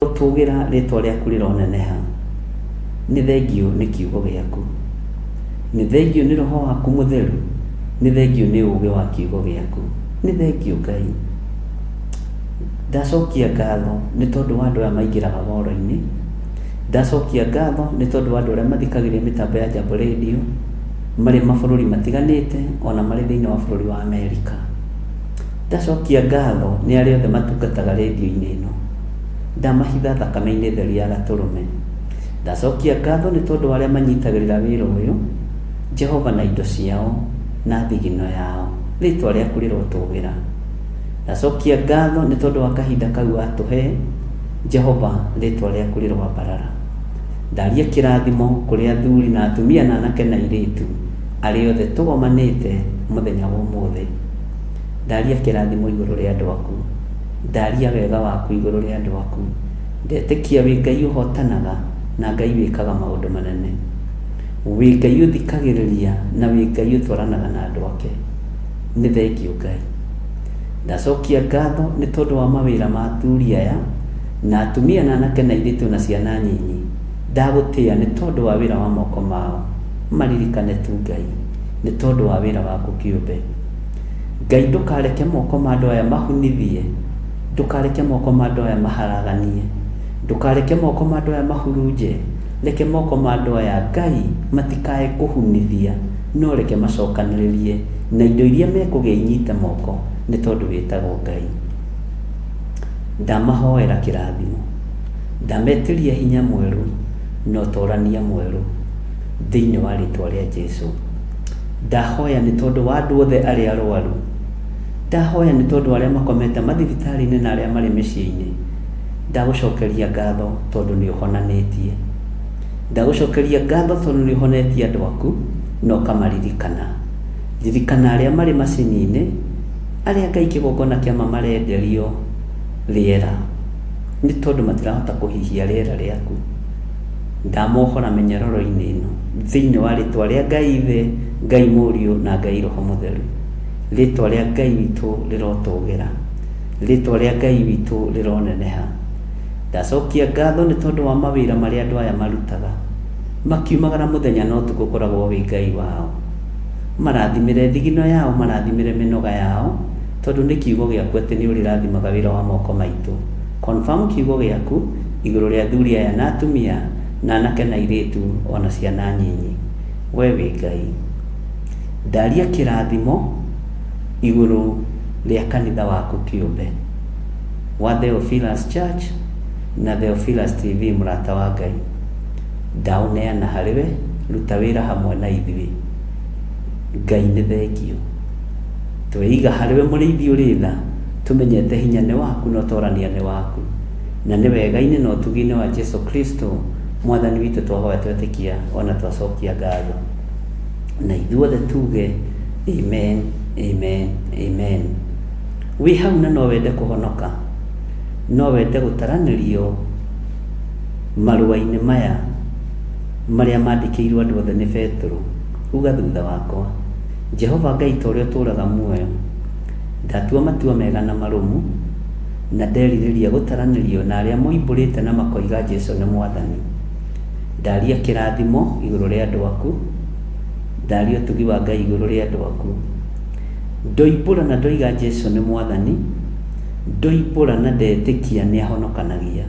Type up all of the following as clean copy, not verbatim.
Tugira ritwa rĩaku rĩroneneha, nĩ thengio nĩ kiugo gĩaku, nĩ thengio nĩ roho waku mũtheru, nĩ thengio nĩ ũũgĩ wa kiugo gĩaku, nĩ thengio Ngai. Ndacokia ngatho nĩ tondũ wa andũ aya maingĩraga mohoro-inĩ, ndacokia ngatho nĩ tondũ wa andũ arĩa mathikagĩrĩria mĩtambo ya Jambo Radio marĩ mabũrũri matiganĩte, ona marĩ thĩinĩ wa bũrũri wa Amerika. Ndacokia ngatho nĩ arĩa othe matungataga radio-inĩ ĩno, ndamahitha thakame-inĩ theru ya Gatũrũme. Ndacokia ngatho nĩ tondũ wa arĩa manyitagĩrĩra wĩra ũyũ, Jehova, na indo ciao na thigino yao, rĩtwa rĩaku rĩrotũgĩra. Ndacokia ngatho nĩ tondũ wa kahinda kau watũhe, Jehova, rĩtwa rĩaku rĩrwambarara. Ndaria kĩrathimo kũrĩ athuri na atumia na anake na airĩtu arĩa othe tũgomanĩte mũthenya wa ũmũthĩ. Ndaria kĩrathimo igũrũ rĩa andũ aku, ndaria wega waku igũrũ rĩa andũ aku. Ndetĩkia wĩ Ngai ũhotanaga na Ngai wĩkaga maũndũ manene, wĩ Ngai ũthikagĩrĩria na wĩ Ngai ũtwaranaga na andũ ake. Nĩ thengio Ngai. Ndacokia ngatho nĩ tondũ wa mawĩra ma athuri aya na atumia na anake na airĩtu na ciana nyinyi. Ndagũtĩĩa nĩ tondũ wa wĩra wa moko mao, maririkane tu Ngai nĩ tondũ wa wĩra waku kĩũmbe. Ngai, ndũkareke moko ma andũ aya mahunithie, ndũkareke moko ma andũ aya maharaganie, ndũkareke moko ma andũ aya mahurunje. Reke moko ma andũ aya Ngai matikae kũhunithia, no reke macokanĩrĩrie na indo iria mekũgĩa inyite moko, nĩ tondũ wĩtagwo Ngai. Ndamahoera kĩrathimo, ndametĩria hinya mwerũ na ũtũrania mwerũ thĩinĩ wa rĩtwa rĩa Jesũ. Ndahoya nĩ tondũ wa andũ othe arĩa arwaru, ndahoya nĩ tondũ arĩa makomete mathibitarĩ-inĩ na arĩa marĩ mĩciĩ-inĩ. Ndagũcokeria ngatho tondũ nĩ ũhonanĩtie, ndagũcokeria ngatho tondũ nĩ ũhonetie andũ aku na ũkamaririkana. Ririkana arĩa marĩ macini-inĩ, arĩa Ngai kĩgongona kĩama marenderio rĩera nĩ tondũ matirahota kũhihia rĩera rĩaku. Ndamohora mĩnyororo-inĩ ĩno thĩinĩ wa rĩtwa rĩa Ngai Ithe, Ngai Mũriũ na Ngai Roho Mũtheru. Rĩtwa rĩa Ngai witũ rĩrotũgĩra, rĩtwa rĩa Ngai witũ rĩroneneha. Ndacokia ngatho nĩ tondũ wa mawĩra marĩa andũ aya marutaga, makiumagara mũthenya na ũtukũ ũkoragwo wĩ Ngai wao. Marathimĩre thigino yao, marathimĩre mĩnoga yao, tondũ nĩ kiugo gĩaku atĩ nĩ ũrĩrathimaga wĩra wa moko maitũ. Confirm kiugo gĩaku igũrũ rĩa athuri aya na atumia na anake na airĩtu ona ciana nyinyi. We wĩ Ngai. Ndaria kĩrathimo igũrũ rĩa kanitha waku kĩũmbe wa Theophilus Church na Theophilus TV, mũrata wa Ngai. Ndaũneana harĩwe, ruta wĩra hamwe na ithuĩ. Ngai nĩ thengio. Tweiga harĩwe mũrĩithi ũrĩ tha, tũmenyete hinya nĩ waku na ũtorania nĩ waku, na nĩ wega-inĩ na ũtugi-inĩ wa Jesũ Kristo mwathani witũ twahoya twetĩkia ona twacokia ngatho. Na ithuothe tuge amen, amen, amen. Wĩ hau na no wende kũhonoka, no wende gũtaranĩrio marũa-inĩ maya marĩa mandĩkĩirwo andũ othe nĩ Petero, uga thutha wakwa. Jehova Ngai ta ũrĩa ũtũũraga muoyo, ndatua matua mega na marũmu, na nderirĩria gũtaranĩrio na arĩa moimbũrĩte na makoiga Jesũ nĩ mwathani. Ndaria kĩrathimo igũrũ rĩa andũ aku, ndaria ũtugi wa Ngai igũrũ rĩa andũ aku. Ndoimbũra na ndoiga Jesũ nĩ mwathani, ndoimbũra na ndetĩkia nĩ ahonokanagia.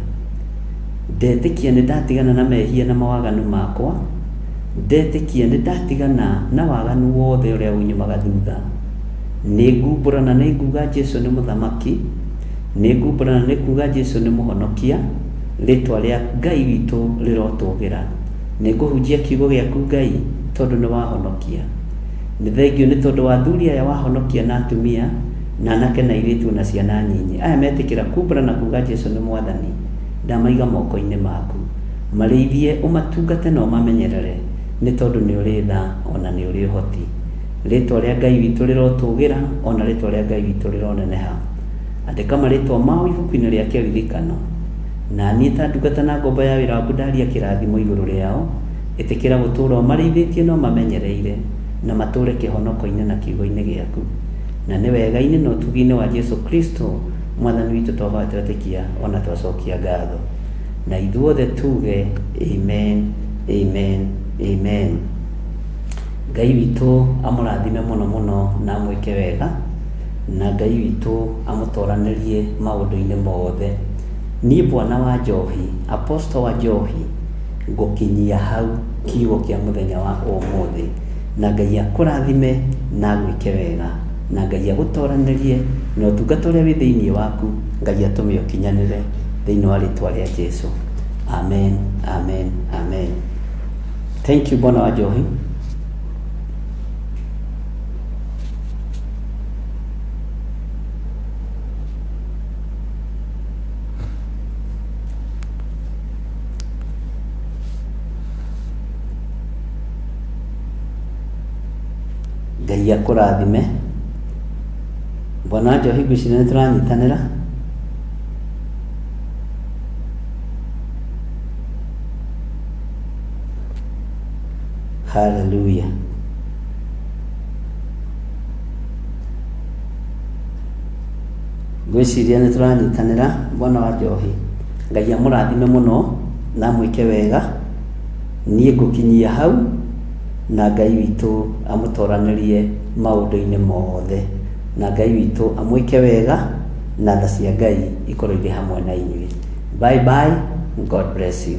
Ndetĩkia nĩ ndatigana na mehia na mawaganu makwa, ndetĩkia nĩ ndatigana na waganu wothe ũrĩa unyumaga thutha. Nĩ ngumbũra na nĩ nguga Jesũ nĩ mũthamaki, nĩ ngumbũra na nĩ kuga Jesũ nĩ mũhonokia. Rĩtwa rĩa Ngai witũ rĩrotũgĩra. Nĩ ngũhunjia kiugo gĩaku Ngai tondũ nĩ wahonokia. Nĩ thengio nĩ tondũ wa athuri aya wahonokia na atumia na anake na airĩtu na ciana nyinyi. Aya metĩkĩra kumbũra na kuga Jesũ nĩ mwathani, ndamaiga moko-inĩ maku. Marĩithie, ũmatungate na ũmamenyerere, nĩ tondũ nĩ ũrĩ tha ona nĩ ũrĩ ũhoti. Rĩtwa rĩa Ngai witũ rĩrotũgĩra, ona rĩtwa rĩa Ngai witũ rĩroneneha. Andĩka marĩtwa mao ibuku-inĩ rĩa kĩririkano, na niĩ ta ndungata na ngombo ya wĩra waku ndaria kĩrathimo igũrũ rĩao. Ĩtĩkĩra gũtũũra ũmarĩithĩtie na ũmamenyereire, na matũũre kĩhonoko-inĩ na kiugo-inĩ gĩaku. Na nĩ wega-inĩ na ũtugi-inĩ wa Jesũ Kristo mwathani witũ twahoya twetĩkia ona twacokia ngatho. na ithuothe tuge amen, amen, amen. Ngai witũ amũrathime mũno mũno na amwĩke wega, na Ngai witũ amũtoranĩrie maũndũ-inĩ mothe. Niĩ Bwana wa Njohi, Apostle wa Njohi, ngũkinyia hau kiugo kĩa mũthenya wa ũmũthĩ, na Ngai akũrathime na agwĩke wega, na Ngai agũtoranĩrie na ũtungata ũrĩa wĩ thĩinĩ waku, Ngai atũme ũkinyanĩre thĩinĩ wa rĩĩtwa rĩa Jesũ. Amen, amen, amen. Thank you Bwana wa Njohi. Ngai akũrathime. Bwana wa Njohi, ngwĩciria nĩ tũranyitanĩra. Hallelujah. Ngwĩciria nĩ tũranyitanĩra. Bwana wa Njohi, Ngai amũrathime mũno na amwĩke wega. Niĩ ngũkinyia hau, na Ngai witũ amũtoranĩrie maũndũ-inĩ mothe, na Ngai witũ amwĩke wega, na tha cia Ngai ikorwo irĩ hamwe na inyuĩ. Bye bye. God bless you.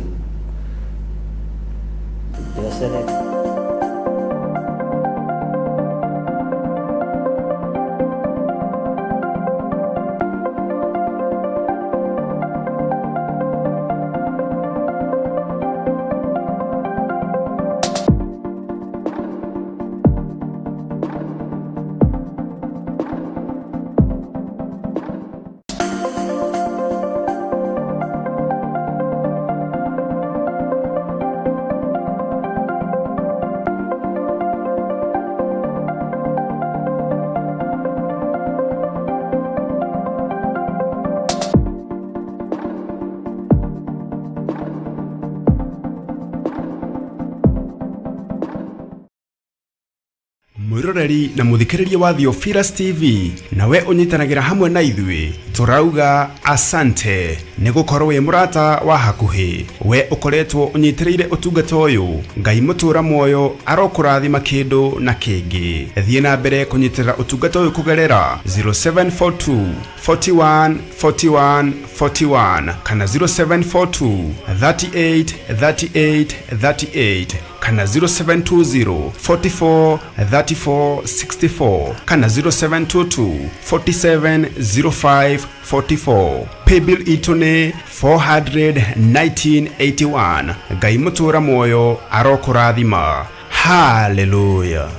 Mwiroreri na muthikiriria wa Theophilus TV, nawe unyitanagira hamwe na ithuĩ, turauga asante nĩ gũkorwo wĩ mũrata wa hakuhĩ. We ukoretwo unyitirĩire ũtungata ũyũ, Ngai mũtũra muoyo arokũrathima kĩndũ na kĩngĩ. Thiĩ na mbere kũnyitĩrĩra ũtungata ũyũ kũgerera 0742 41 41 41 kana 0742 38 38 38 kana 0720 44 34 64 kana 0722 47 05 44. Paybill itune 41981. Ngai mũtũra muoyo arokũrathima. Hallelujah.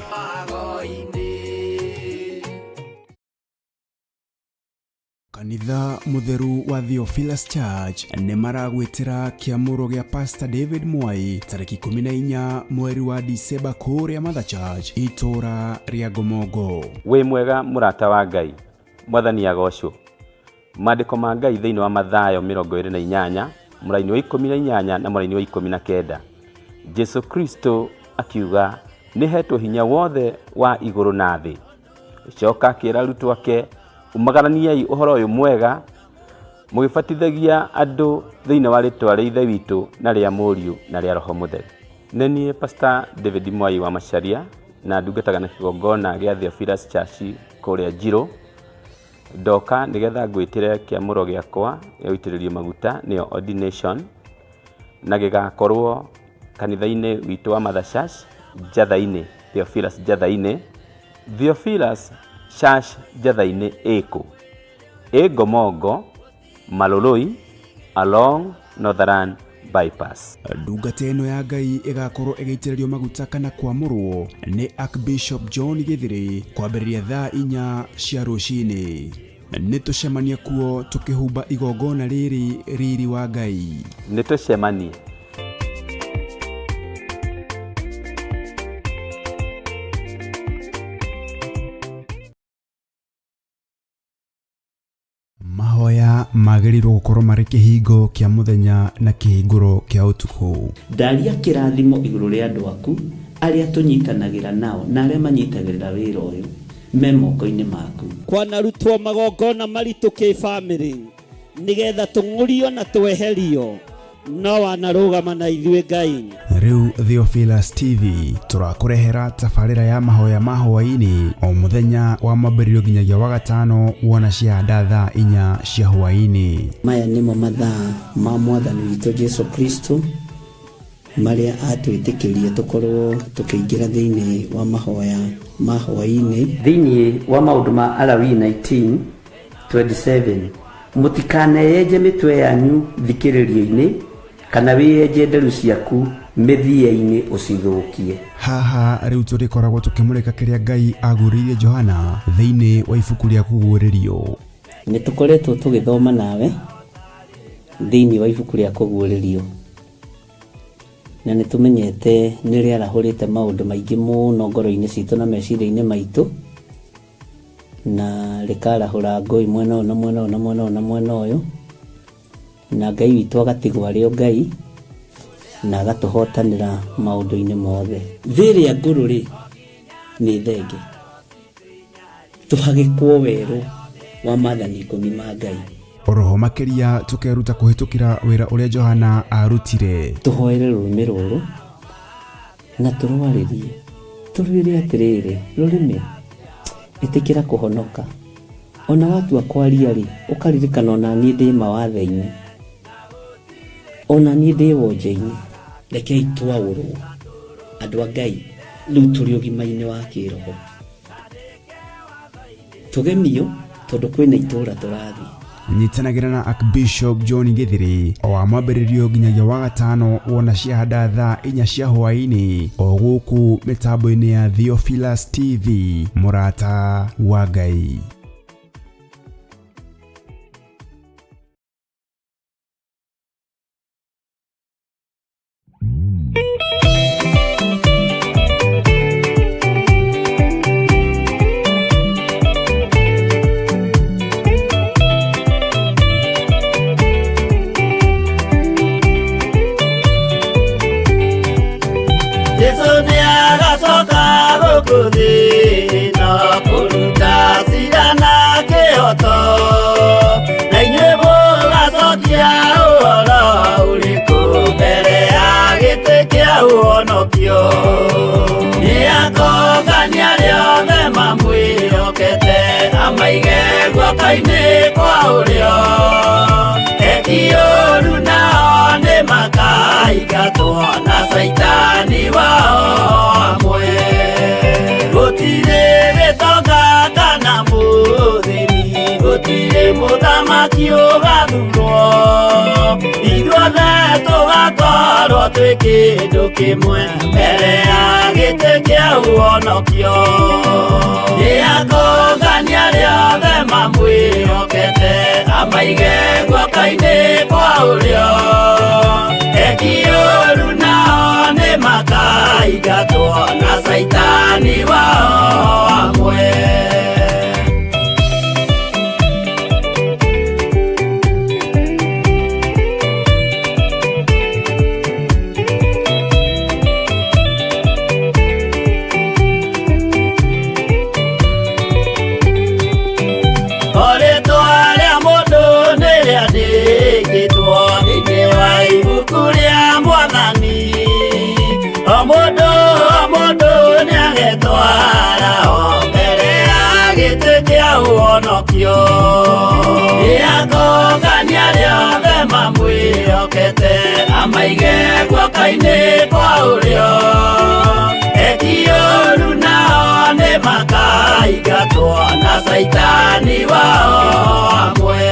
Kanitha mutheru wa Theophilus Church nĩ maragwĩtĩra kĩamũro gĩa Pastor David Mwai tarĩki 14 mweri wa December kũrĩa Mother Church itũra rĩa Gomongo. Wĩ mwega mũrata wa Ngai, Mwathani agocwo. Maandĩko ma Ngai thĩinĩ wa Mathayo 28 mũraini wa 18 na mũraini wa 19. Jesu Kristo akiuga, nĩhetwo hinya wothe wa igũrũ na thĩ. Coka akĩra arutwo ake, umagaraniai ũhoro ũyũ mwega mũgĩbatithagia andũ thĩinĩ wa rĩĩtwa rĩa Ithe witũ na rĩa Mũriũ na rĩa Roho Mũtheru. Nĩ niĩ Pastor David Mwai wa Macharia na ndungataga na kĩgongona gĩa Theophilus Church kũrĩa Njirũ. Ndoka nĩgetha ngwĩtĩre kĩamũro gĩakwa gĩa gũitĩrĩrio maguta nĩyo ordination, na gĩgakorwo kanitha-inĩ witũ wa Mother Church Njatha-inĩ, Theophilus Njatha-inĩ. Theophilus Church Njatha-inĩ ĩkũ? Gomongo, Maloloi, along Northern Bypass. Ndungata ĩno ya Ngai ĩgakorwo ĩgĩitĩrĩrio maguta kana kwamũrwo nĩ Archbishop John Gĩthĩrĩ kwambĩrĩria thaa 4 cia rũcinĩ. Nĩ tũcemania kuo tũkĩhumba igongona rĩrĩ riri wa Ngai. Nĩ tũcemanie. Mahoya magĩrĩirwo gũkorwo marĩ kĩhingo kĩa mũthenya na kĩhingũro kĩa ũtukũ. Ndaria kĩrathimo igũrũ rĩa andũ aku arĩa tũnyitanagĩra nao na arĩa manyitagĩrĩra wĩra ũyũ me moko-inĩ maku. Kwanarutwo magongona maritũ kĩ-bamĩrĩ nĩgetha tũng'ũrio na tweherio no wanarũgama na ithuĩ Ngai. Riu Theophilus TV tũrakũrehera tabarĩra ya mahoya ma hwaĩ-inĩ o mũthenya wa mwambĩrĩrio nginyagia wa gatano wona ciahanda thaa 4 cia hwaĩ-inĩ. Maya nĩmo mathaa ma Mwathani witũ Jesu Kristo marĩa atwĩtĩkĩrie tũkorwo tũkĩingĩra thĩinĩ wa mahoya ma hwaĩ-inĩ. Thĩinĩ wa maũndũ ma Alawii 19:27 mũtikaneyenje mĩtwe yanyu thikĩrĩrio-inĩ kana wĩyenje nderu ciaku mĩthia-inĩ ũcithũkie. Haha rĩu tũrĩkoragwo tũkĩmũrĩka kĩrĩa Ngai agũrĩire Johana thĩinĩ wa ibuku rĩa kũguũrĩrio. Nĩ tũkoretwo tũgĩthoma nawe thĩinĩ wa ibuku rĩa kũguũrĩrio, na nĩ tũmenyete nĩ rĩarahũrĩte maũndũ maingĩ mũno ngoro-inĩ citũ na meciria-inĩ maitũ, na rĩkarahũra ngũĩ mwena ũyũ na mwena ũyũ na mwena ũyũ na mwena ũyũ, na Ngai witũ agatigwo arĩ o Ngai na agatũhotanĩra maũndũ-inĩ mothe. Thĩrĩa ngũrũ-rĩ nĩ thenge, tũhagĩkwo werũ wa maathani 10 ma Ngai. Oroho makĩria tũkeruta kũhĩtũkĩra wĩra ũrĩa Johana arutire. Tũhoere rũrĩmĩ rũrũ na tũrwarĩrie, tũrwĩre atĩrĩrĩ, rũrĩmĩ ĩtĩkĩra kũhonoka. Ona watua kwaria-rĩ ũkaririkana ona niĩ ndĩ mawatho-inĩ, ona niĩ ndĩ wonje-inĩ. Rekei twaũrwo andũ a Ngai rĩu tũrĩ ũgima-inĩ wa kĩroho, tũgemio tondũ kwĩna itũũra tũrathiĩ. Nyitanagĩra na Archbishop John Githiri o wa mwambĩrĩrio nginyagia wa gatano wona ciahanda thaa 4 cia hwaĩ-inĩ o gũkũ mĩtambo-inĩ ya Theophilus TV, mũrata wa Ngai. Kĩndũ kĩmwe mbere ya gĩtĩ kĩa ũhonokio, nĩakũngania rĩothe mamwĩhokete amaige guoko-inĩ kwa ũrĩo. Ekiũru nao nĩ makaingatwo na Saitani wao amwe. Nĩakũngania rĩothe mamwĩhokete amaige guoko-inĩ kwa ũrĩo. Ekiũru nao nĩ makaingatwo na Saitani wao amwe.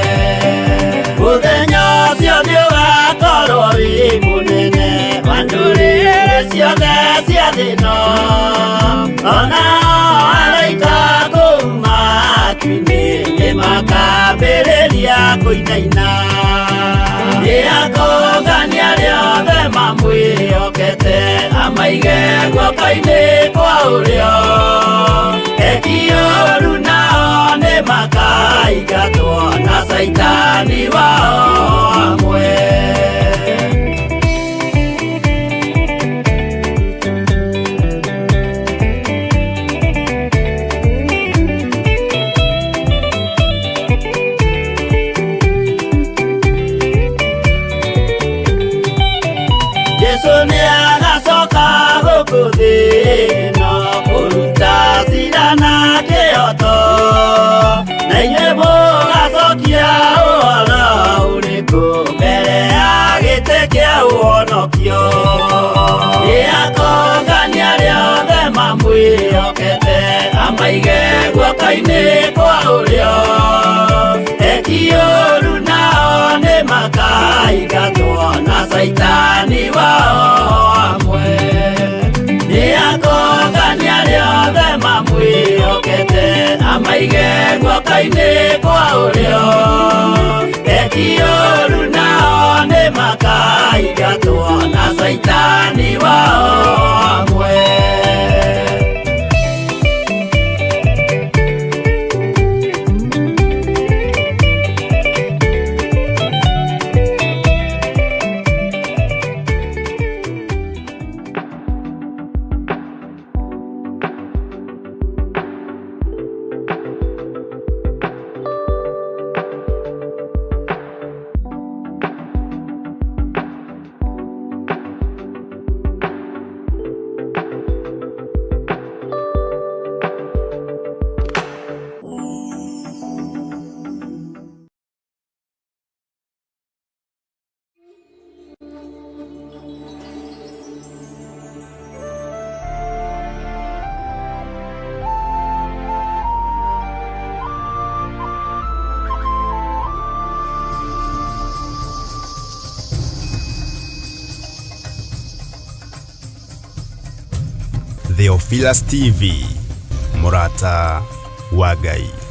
Mũthenya ũcio nĩũgakorwo wĩ mũnene wa ndũrĩrĩ ciothe cia thĩ ĩno, ona araika kuuma atu-inĩ nĩmakambĩrĩria kũinaina. Nĩakũngania rĩothe mamwĩhokete amaige guoko-inĩ kwa ũrĩo. Ekiũru nao nĩ makaingatwo na Saitani wao amwe. Jesu nĩagacoka gũkũ thĩ ĩno kũruta cira na kĩhooto, na inyuĩ mũgacokia ũhoro ũrĩkũ mbere ya gĩtĩ kĩa ũhonokio? Nĩakongania arĩa othe mamwĩhokete, amaige guoko-inĩ kwa ũrĩo. Eki ũũru nao nĩmakaingatwo na Saitani wao hamwe. Nĩakongania arĩa othe mamwĩhokete, amaige guoko-inĩ kwa ũrĩo. Eki ũũru nao nĩmakaingatwo na Saitani wao hamwe. Theophilus TV, Murata wa Ngai.